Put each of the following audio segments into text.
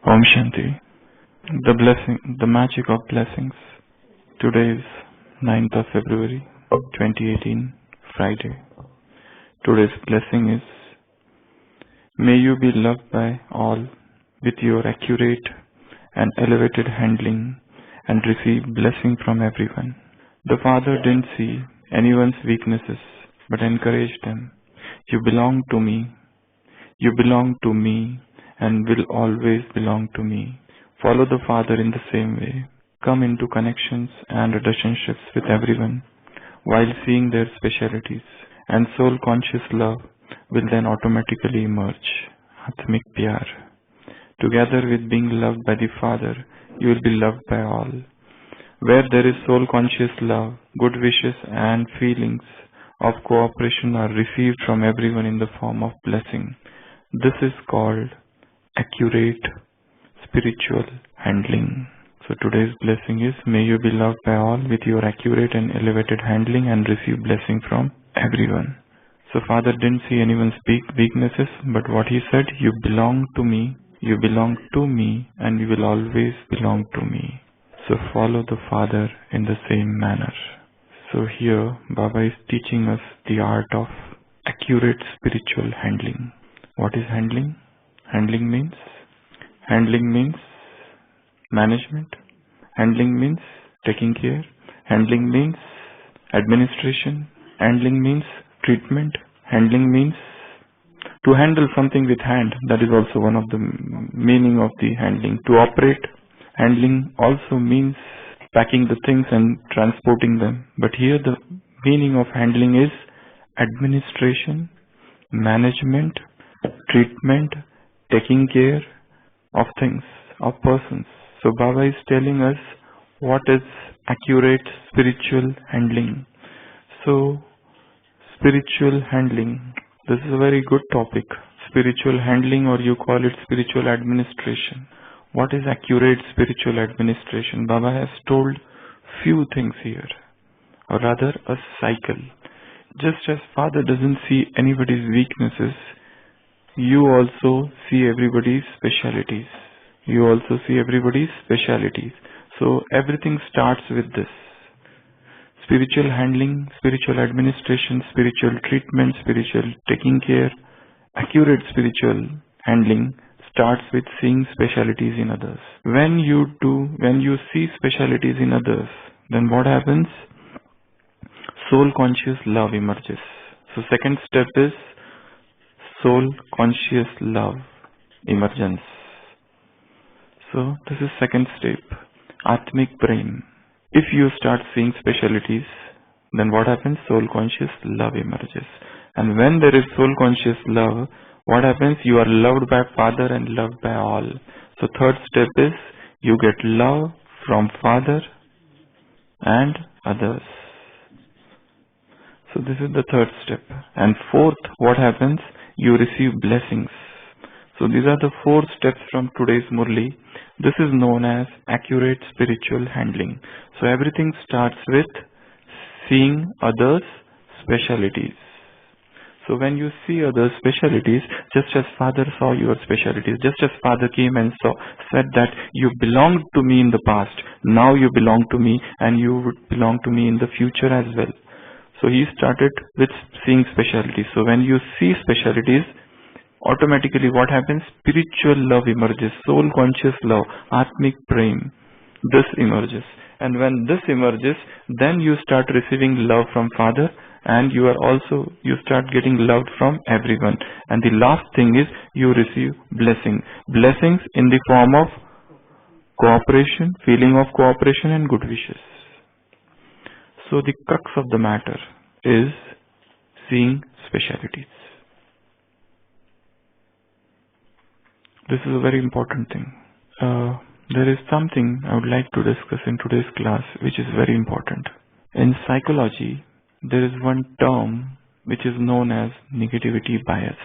Om Shanti. The magic of blessings. Today is 9th of February 2018, Friday. Today's blessing is, may you be loved by all with your accurate and elevated handling and receive blessing from everyone. The Father didn't see anyone's weaknesses but encouraged them. You belong to me. You belong to me and will always belong to me. Follow the Father in the same way. Come into connections and relationships with everyone while seeing their specialities, and soul-conscious love will then automatically emerge. Atmik Pyar. Together with being loved by the Father, you will be loved by all. Where there is soul-conscious love, good wishes and feelings of cooperation are received from everyone in the form of blessing. This is called accurate spiritual handling. So today's blessing is, may you be loved by all with your accurate and elevated handling and receive blessing from everyone. So Father didn't see anyone's weaknesses, but what he said, you belong to me, and you will always belong to me. So follow the Father in the same manner. So here Baba is teaching us the art of accurate spiritual handling. What is handling? Handling means management. Handling means taking care. Handling means administration. Handling means treatment. Handling means to handle something with hand. That is also one of the meaning of the handling. To operate. Handling also means packing the things and transporting them. But here the meaning of handling is administration, management, treatment, taking care of things, of persons. So Baba is telling us what is accurate spiritual handling. So spiritual handling, this is a very good topic. Spiritual handling, or you call it spiritual administration. What is accurate spiritual administration? Baba has told few things here, or rather a cycle. Just as Father doesn't see anybody's weaknesses, you also see everybody's specialities. So everything starts with this. Spiritual handling, spiritual administration, spiritual treatment, spiritual taking care, accurate spiritual handling starts with seeing specialities in others. When you see specialities in others, then what happens? Soul-conscious love emerges. So second step is soul-conscious love emergence. So this is second step, Atmik Prem. If you start seeing specialities, then what happens? Soul-conscious love emerges. And when there is soul-conscious love, what happens? You are loved by Father and loved by all. So third step is, you get love from Father and others. So this is the third step. And fourth, what happens? You receive blessings. So these are the 4 steps from today's Murli. This is known as accurate spiritual handling. So everything starts with seeing others' specialities. So when you see others' specialities, just as Father saw your specialities, just as Father came and said that you belonged to me in the past, now you belong to me and you would belong to me in the future as well. So he started with seeing specialities. So when you see specialities, automatically what happens? Spiritual love emerges, soul-conscious love, Atmik Prem. This emerges. And when this emerges, then you start receiving love from Father, and you start getting loved from everyone. And the last thing is, you receive blessing. Blessings in the form of cooperation, feeling of cooperation and good wishes. So the crux of the matter is seeing specialities. This is a very important thing. There is something I would like to discuss in today's class which is very important. In psychology, there is one term which is known as negativity bias.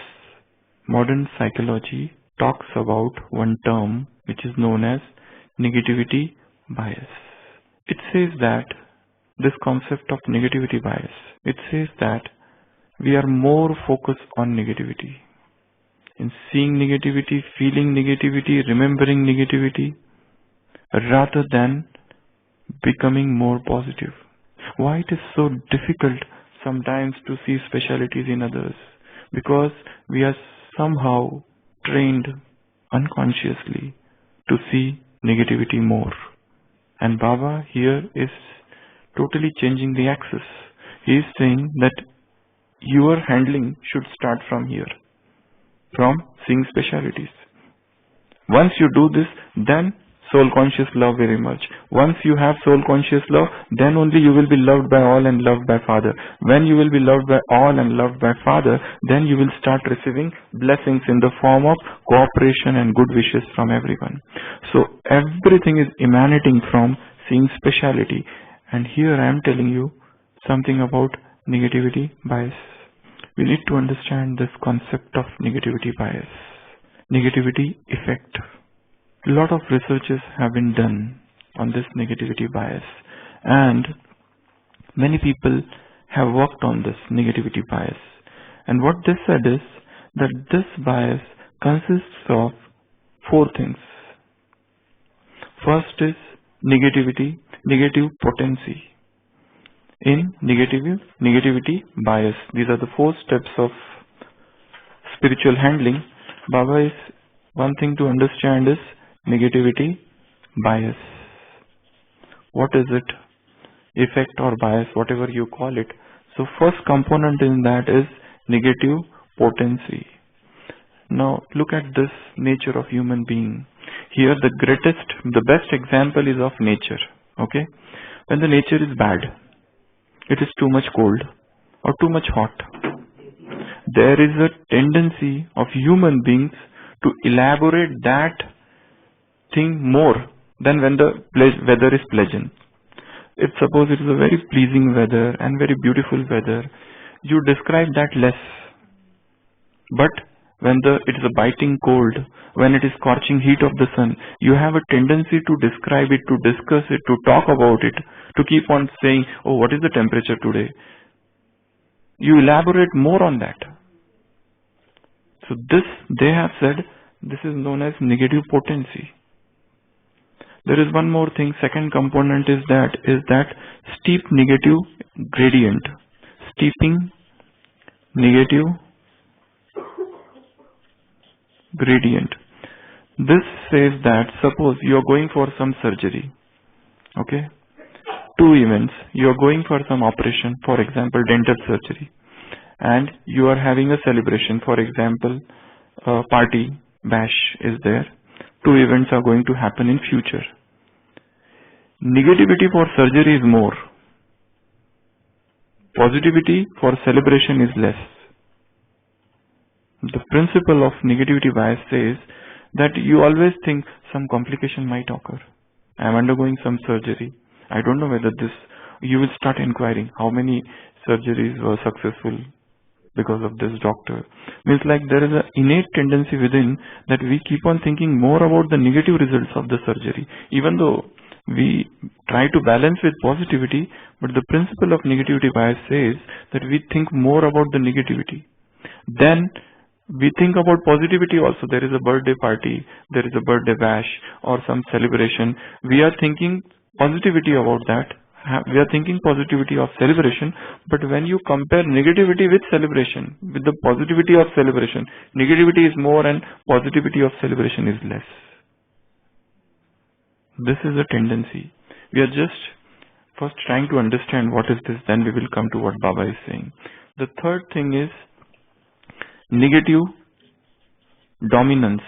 Modern psychology talks about one term which is known as negativity bias. It says that this concept of negativity bias, it says that we are more focused on negativity. in seeing negativity, feeling negativity, remembering negativity, rather than becoming more positive. Why it is so difficult sometimes to see specialities in others? Because we are somehow trained unconsciously to see negativity more. And Baba here is totally changing the axis. He is saying that your handling should start from here, from seeing specialities. Once you do this, then soul conscious love will emerge. Once you have soul conscious love, then only you will be loved by all and loved by Father. When you will be loved by all and loved by Father, then you will start receiving blessings in the form of cooperation and good wishes from everyone. So everything is emanating from seeing speciality. And here I am telling you something about negativity bias. We need to understand this concept of negativity bias, negativity effect. A lot of researches have been done on this negativity bias, and many people have worked on this negativity bias. And what they said is that this bias consists of four things. First is negativity, negative potency. In negativity bias, these are the four steps of spiritual handling. Baba is one thing to understand is negativity bias. What is it? Effect or bias, whatever you call it. So first component in that is negative potency. Now look at this nature of human being. Here the best example is of nature. Okay? When the nature is bad, it is too much cold or too much hot, there is a tendency of human beings to elaborate that thing more than when the weather is pleasant. If suppose it is a very pleasing weather and very beautiful weather, you describe that less. But when it is a biting cold, when it is scorching heat of the sun, you have a tendency to describe it, to discuss it, to talk about it, to keep on saying, oh, what is the temperature today? You elaborate more on that. So this, they have said, this is known as negative potency. There is one more thing, second component is that steep negative gradient. Steeping negative gradient. This says that suppose you are going for some surgery, okay? Two events, you are going for some operation, for example, dental surgery, and you are having a celebration, for example, a party, bash is there. Two events are going to happen in future. Negativity for surgery is more. Positivity for celebration is less. The principle of negativity bias says that you always think some complication might occur. I am undergoing some surgery. I don't know whether you will start inquiring how many surgeries were successful because of this doctor. Means like there is an innate tendency within that we keep on thinking more about the negative results of the surgery, even though we try to balance with positivity, but the principle of negativity bias says that we think more about the negativity. Then we think about positivity also. There is a birthday party, there is a birthday bash or some celebration. We are thinking positivity about that. We are thinking positivity of celebration, but when you compare negativity with celebration, with the positivity of celebration, negativity is more and positivity of celebration is less. This is a tendency. We are just first trying to understand what is this, then we will come to what Baba is saying. The third thing is negative dominance.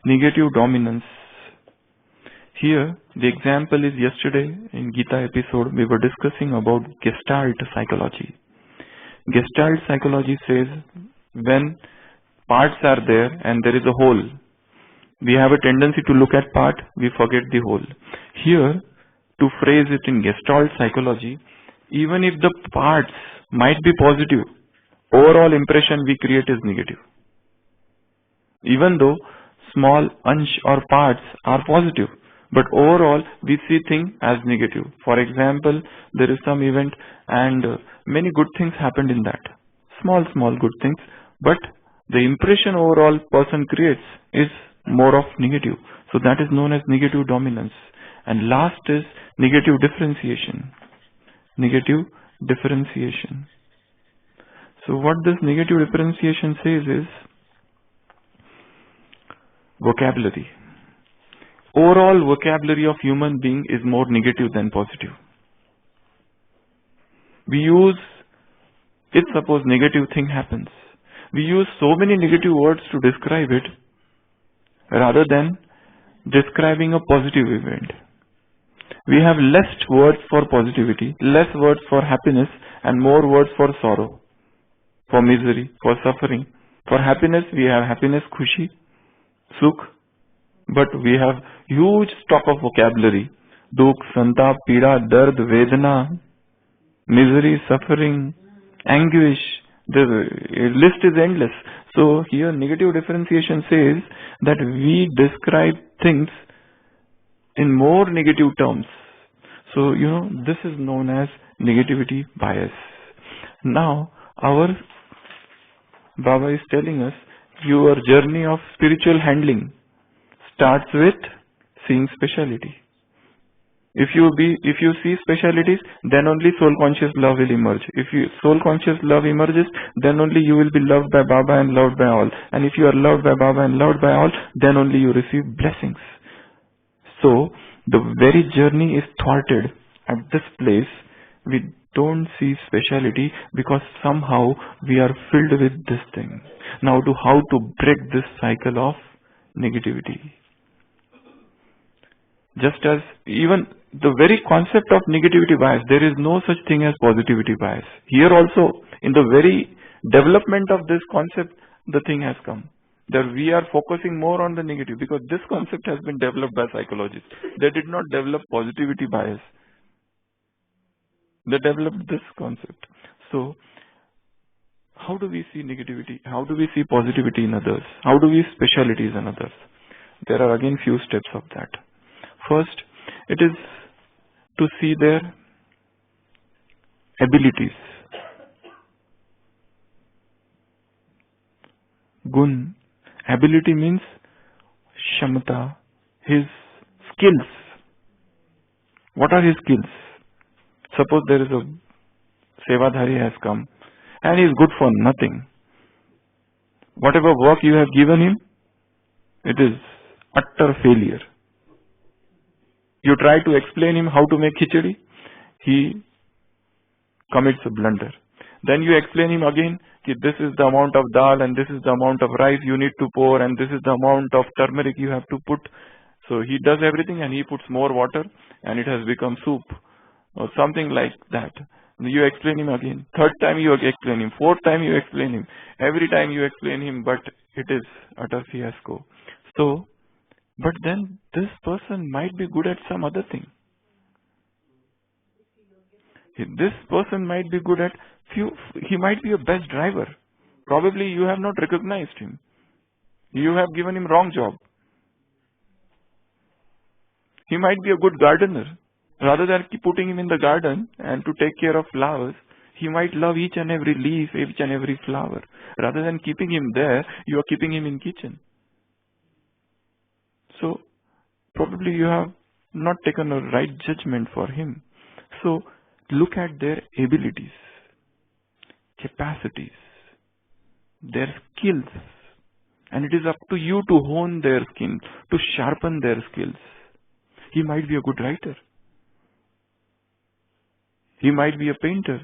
Negative dominance. Here, the example is yesterday in Gita episode, we were discussing about Gestalt psychology. Gestalt psychology says when parts are there and there is a whole, we have a tendency to look at part, we forget the whole. Here, to phrase it in Gestalt psychology, even if the parts might be positive, overall impression we create is negative. Even though small ansh or parts are positive, but overall we see things as negative. For example, there is some event and many good things happened in that. Small good things, but The impression overall person creates is more of negative. So that is known as negative dominance. And last is negative differentiation. Negative differentiation. So what this negative differentiation says is vocabulary. Overall vocabulary of human being is more negative than positive. We use, if suppose negative thing happens, we use so many negative words to describe it rather than describing a positive event. We have less words for positivity, less words for happiness, and more words for sorrow, for misery, for suffering. For happiness, we have happiness, khushi, sukh, but we have huge stock of vocabulary. Dukh, santap, pida, dard, vedana, misery, suffering, anguish. The list is endless. So here negative differentiation says that we describe things in more negative terms. So, this is known as negativity bias. Now, our Baba is telling us your journey of spiritual handling starts with seeing speciality. If you see specialities, then only soul conscious love will emerge. If soul conscious love emerges, then only you will be loved by Baba and loved by all. And if you are loved by Baba and loved by all, then only you receive blessings. So the very journey is thwarted at this place. We don't see speciality because somehow we are filled with this thing. Now how to break this cycle of negativity? Just as even the very concept of negativity bias, there is no such thing as positivity bias. Here also, in the very development of this concept, the thing has come. That we are focusing more on the negative because this concept has been developed by psychologists. They did not develop positivity bias. They developed this concept. So, how do we see negativity? How do we see positivity in others? How do we see specialities in others? There are again few steps of that. First, it is to see their abilities. Gun. Ability means shamata, his skills. What are his skills? Suppose there is a Sevadhari has come and he is good for nothing. Whatever work you have given him, it is utter failure. You try to explain him how to make khichdi, he commits a blunder. Then you explain him again, this is the amount of dal and this is the amount of rice you need to pour and this is the amount of turmeric you have to put. So he does everything and he puts more water and it has become soup or something like that. You explain him again. Third time you explain him. Fourth time you explain him. Every time you explain him, but it is utter fiasco. So, but then this person might be good at some other thing. This person might be good at he might be a best driver. Probably you have not recognized him. You have given him wrong job. He might be a good gardener. Rather than keep putting him in the garden and to take care of flowers, he might love each and every leaf, each and every flower. Rather than keeping him there, you are keeping him in kitchen. So, probably you have not taken a right judgment for him. So, look at their abilities, capacities, their skills. And it is up to you to hone their skill, to sharpen their skills. He might be a good writer. He might be a painter.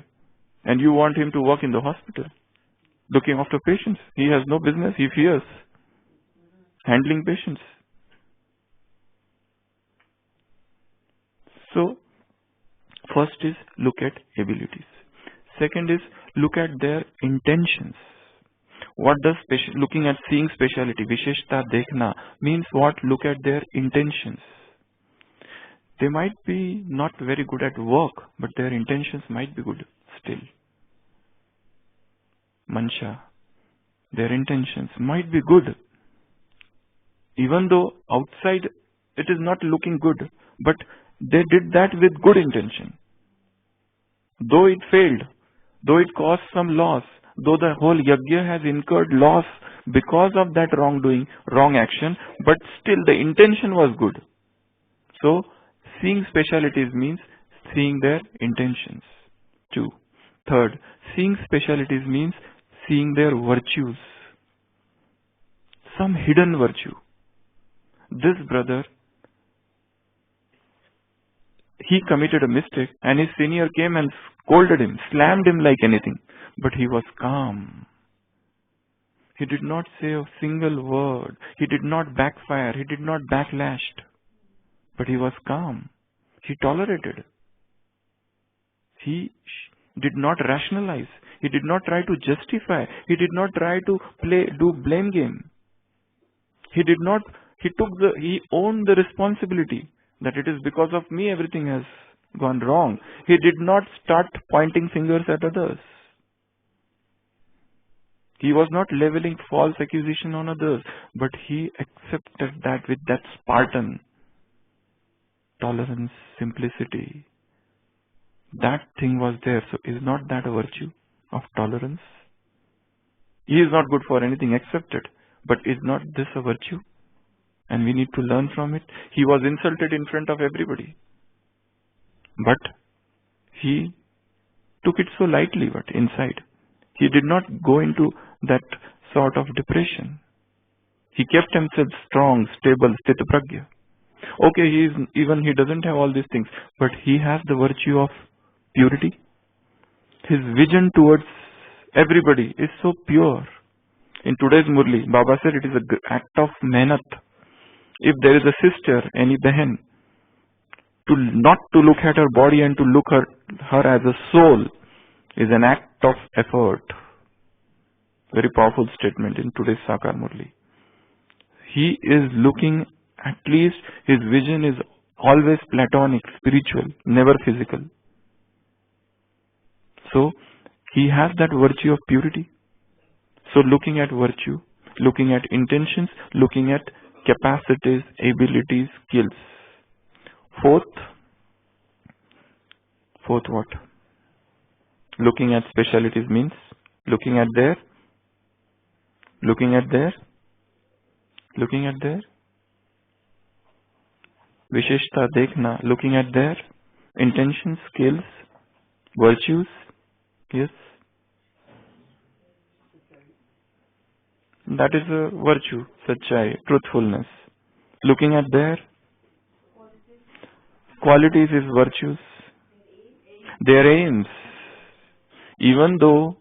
And you want him to work in the hospital, looking after patients. He has no business. He fears handling patients. So, first is look at abilities. Second is look at their intentions. What does looking at seeing speciality, Visheshta Dekhna, means what? Look at their intentions. They might be not very good at work, but their intentions might be good still. Mansha, their intentions might be good. Even though outside it is not looking good, but they did that with good intention. Though it failed, though it caused some loss, though the whole yajna has incurred loss because of that wrongdoing, wrong action, but still the intention was good. So, seeing specialities means seeing their intentions. 2. Third, seeing specialities means seeing their virtues. Some hidden virtue. This brother, he committed a mistake and his senior came and scolded him, slammed him like anything. But he was calm. He did not say a single word. He did not backfire. He did not backlash. But he was calm. He tolerated. He did not rationalize. He did not try to justify. He did not try to do blame game. He owned the responsibility that it is because of me everything has gone wrong. He did not start pointing fingers at others. He was not leveling false accusation on others, but he accepted that with that Spartan tolerance, simplicity. That thing was there. So is not that a virtue of tolerance? He is not good for anything accepted, but is not this a virtue? And we need to learn from it. He was insulted in front of everybody, but he took it so lightly, but inside he did not go into that sort of depression. He kept himself strong, stable, sthitapragya. Okay, he doesn't have all these things, but he has the virtue of purity. His vision towards everybody is so pure. In today's Murli, Baba said it is an act of mehnat. If there is a sister, any behan, not to look at her body and to look her as a soul is an act of effort. Very powerful statement in today's Sakar Murli. He is looking, at least his vision is always platonic, spiritual, never physical. So, he has that virtue of purity. So, looking at virtue, looking at intentions, looking at capacities, abilities, skills. Fourth what? Looking at specialities means looking at their Visheshta dekhna, looking at their intentions, skills, virtues. Yes. That is a virtue, sachai, truthfulness. Looking at their qualities is virtues. Their aims. Even though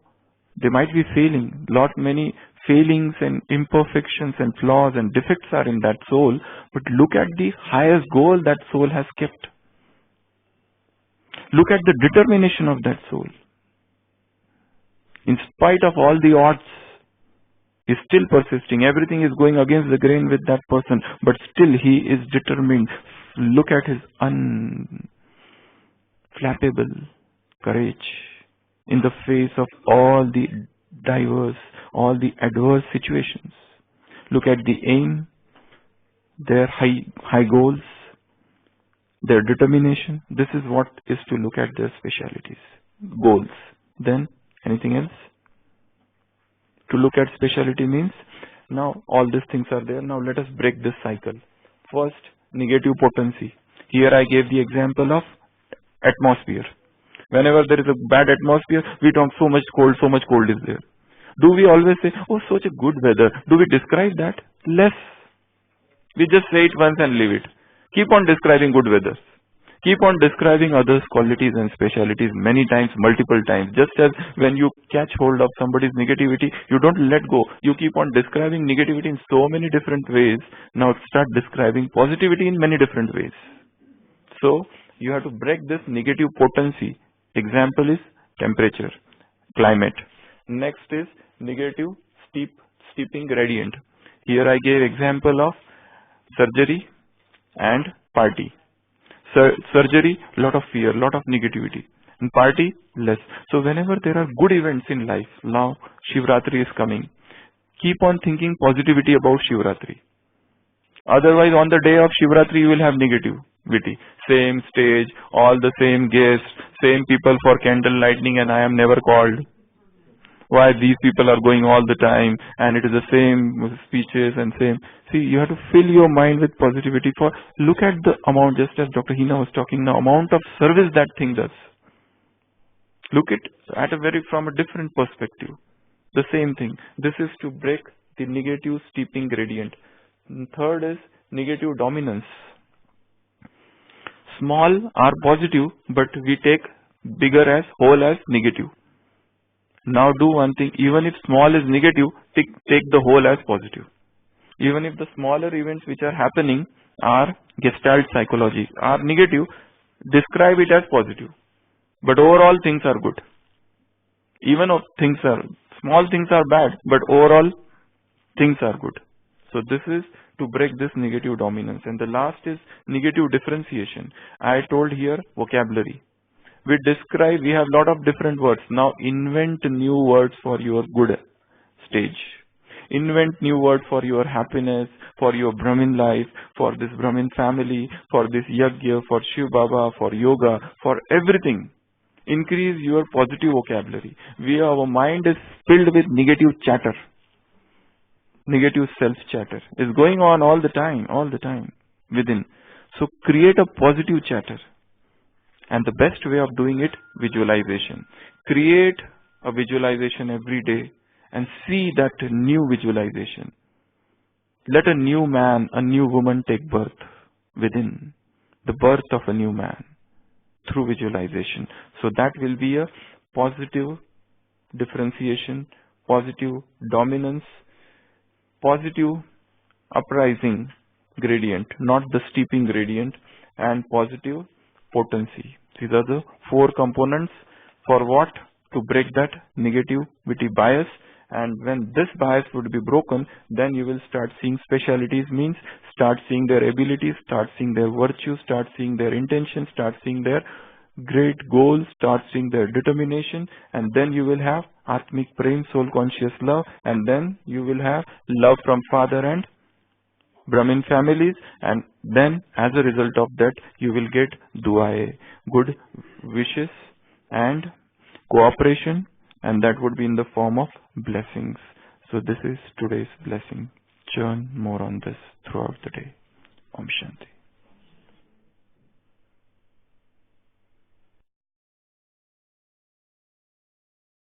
they might be failing, many failings and imperfections and flaws and defects are in that soul, but look at the highest goal that soul has kept. Look at the determination of that soul. In spite of all the odds, he is still persisting. Everything is going against the grain with that person, but still he is determined. Look at his unflappable courage in the face of all the diverse, all the adverse situations. Look at the aim, their high goals, their determination. This is what is to look at their specialities, goals. Then anything else? To look at speciality means now all these things are there. Now let us break this cycle. First, negative potency. Here I gave the example of atmosphere. Whenever there is a bad atmosphere, we talk so much cold is there. Do we always say, oh, such a good weather? Do we describe that? Less. We just say it once and leave it. Keep on describing good weather. Keep on describing others' qualities and specialities many times, multiple times. Just as when you catch hold of somebody's negativity, you don't let go. You keep on describing negativity in so many different ways. Now start describing positivity in many different ways. So, you have to break this negative potency. Example is temperature, climate. Next is negative steeping gradient. Here I gave example of surgery and party. Surgery, lot of fear, lot of negativity. In party, less. So whenever there are good events in life, now Shivratri is coming, keep on thinking positivity about Shivratri. Otherwise, on the day of Shivratri, you will have negativity. Same stage, all the same guests, same people for candle lighting, and I am never called. Why these people are going all the time and it is the same speeches and same. See, you have to fill your mind with positivity. For look at the amount, just as Dr. Hina was talking now, amount of service that thing does. Look at a very from a different perspective. The same thing. This is to break the negative steeping gradient. Third is negative dominance. Small are positive, but we take bigger as whole as negative. Now do one thing, even if small is negative, take the whole as positive. Even if the smaller events which are happening are gestalt psychology, are negative, describe it as positive. But overall things are good. Even if small things are bad, but overall things are good. So this is to break this negative dominance. And the last is negative differentiation. I told here vocabulary. We have lot of different words. Now invent new words for your good stage. Invent new words for your happiness, for your Brahmin life, for this Brahmin family, for this yajna, for Shiva Baba, for yoga, for everything. Increase your positive vocabulary. Our mind is filled with negative chatter. Negative self-chatter is going on all the time within. So create a positive chatter. And the best way of doing it, visualization. Create a visualization every day and see that new visualization. Let a new man, a new woman take birth within. The birth of a new man through visualization. So that will be a positive differentiation, positive dominance, positive uprising gradient, not the steeping gradient, and positive potency. These are the 4 components for what? To break that negativity bias. And when this bias would be broken, then you will start seeing specialities, means start seeing their abilities, start seeing their virtues, start seeing their intentions, start seeing their great goals, start seeing their determination, and then you will have Atmic Prem, soul conscious love, and then you will have love from father and Brahmin families, and then as a result of that you will get duae, good wishes and cooperation, and that would be in the form of blessings. So this is today's blessing. Churn more on this throughout the day. Om Shanti.